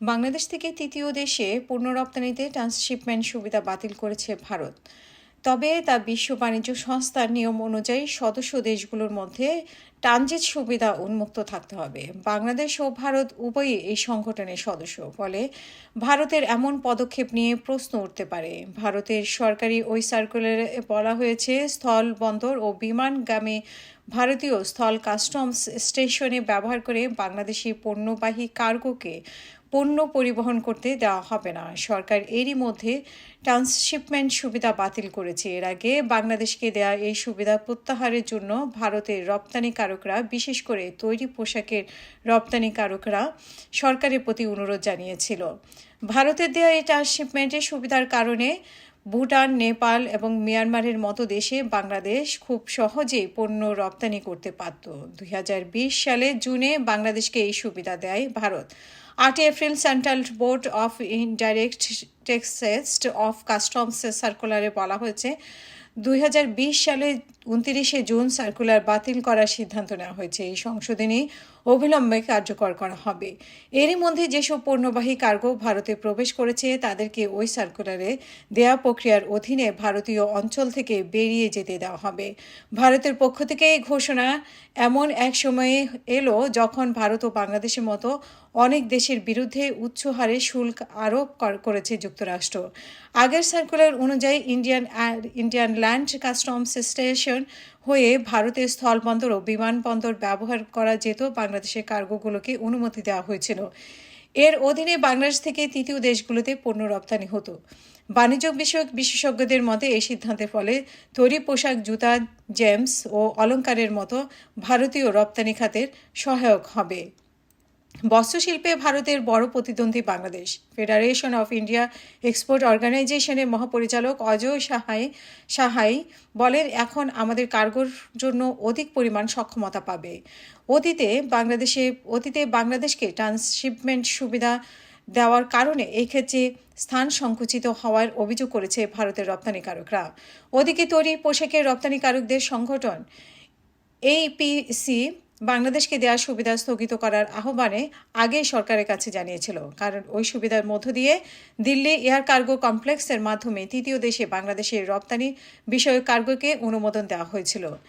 বাংলাদেশ থেকে তৃতীয় দেশে পণ্য রপ্তানিতে ট্রান্সশিপমেন্ট সুবিধা বাতিল করেছে ভারত। তবে তা বিশ্ব বাণিজ্য সংস্থার নিয়ম অনুযায়ী সদস্য দেশগুলোর মধ্যে ট্রানজিট সুবিধা উন্মুক্ত থাকতে হবে। বাংলাদেশ ও ভারত উভয়ই এই সংগঠনের সদস্য, ফলে ভারতের এমন পদক্ষেপ নিয়ে প্রশ্ন উঠতে পারে। ভারতের সরকারি ওই সার্কুলারে বলা হয়েছে, স্থল বন্দর ও বিমানগামী ভারতীয় স্থল কাস্টমস স্টেশনে ব্যবহার করে বাংলাদেশি পণ্যবাহী কার্গোকে পণ্য পরিবহন করতে দেওয়া হবে না। সরকার এরই মধ্যে ট্রান্সশিপমেন্ট সুবিধা বাতিল করেছে। এর আগে বাংলাদেশকে দেয়া এই সুবিধা প্রত্যাহারের জন্য ভারতের রপ্তানিকারকরা, বিশেষ করে তৈরি পোশাকের রপ্তানিকারকরা সরকারের প্রতি অনুরোধ জানিয়েছিল। ভারতের দেয়া এই ট্রান্সশিপমেন্টের সুবিধার কারণে ভুটান, নেপাল এবং মিয়ানমারের মতো দেশে বাংলাদেশ খুব সহজেই পণ্য রপ্তানি করতে পারত। 2020 সালের জুনে বাংলাদেশকে এই সুবিধা দেয় Bharat. 8 April Central Board of Indirect Taxes of Customs সার্কুলারে বলা হয়েছে, 2020 সালে 29 জুন সার্কুলার বাতিল করার সিদ্ধান্ত নেওয়া হয়েছে। এই সংশোধনী অবিলম্বে কার্যকর করা হবে। এরই মধ্যে যেসব পণ্যবাহী কার্গো ভারতে প্রবেশ করেছে তাদেরকে ওই সার্কুলারে দেয়া প্রক্রিয়ার অধীনে ভারতীয় অঞ্চল থেকে বেরিয়ে যেতে দেওয়া হবে। ভারতের পক্ষ থেকে এই ঘোষণা এমন এক সময়ে এলো যখন ভারত ও বাংলাদেশের মতো অনেক দেশের বিরুদ্ধে উচ্চ হারে শুল্ক আরোপ করেছে যুক্তরাষ্ট্র। আগের সার্কুলার অনুযায়ী ইন্ডিয়ান ল্যান্ড কাস্টমস স্টেশন হয়ে ভারতের স্থলবন্দর ও বিমানবন্দর ব্যবহার করা যেত। বাংলাদেশের কার্গোগুলোকে অনুমতি দেওয়া হয়েছিল। এর অধীনে বাংলাদেশ থেকে তৃতীয় দেশগুলোতে পণ্য রপ্তানি হতো। বাণিজ্য বিষয়ক বিশেষজ্ঞদের মতে এই সিদ্ধান্তের ফলে তৈরি পোশাক, জুতা, জেমস ও অলংকারের মতো ভারতীয় রপ্তানি খাতের সহায়ক হবে। বস্ত্রশিল্পে ভারতের বড় প্রতিদ্বন্দ্বী Bangladesh. Federation of India export অর্গানাইজেশনের মহাপরিচালক অজয় সাহাই বলেন, এখন আমাদের কার্গোর জন্য অধিক পরিমাণ সক্ষমতা পাবে। অতীতে বাংলাদেশকে ট্রান্সশিপমেন্ট সুবিধা দেওয়ার কারণে এই ক্ষেত্রে স্থান সংকুচিত হওয়ার অভিযোগ করেছে ভারতের রপ্তানিকারকরা। ওদিকে তৈরি পোশাকের রপ্তানিকারকদের সংগঠন APC বাংলাদেশকে দেওয়ার সুবিধা স্থগিত করার আহ্বানে আগেই সরকারের কাছে জানিয়েছিল, কারণ ওই সুবিধার মধ্য দিয়ে দিল্লি এয়ার কার্গো কমপ্লেক্সের মাধ্যমে তৃতীয় দেশে বাংলাদেশের রপ্তানি বিষয়ক কার্গোকে অনুমোদন দেওয়া হয়েছিল।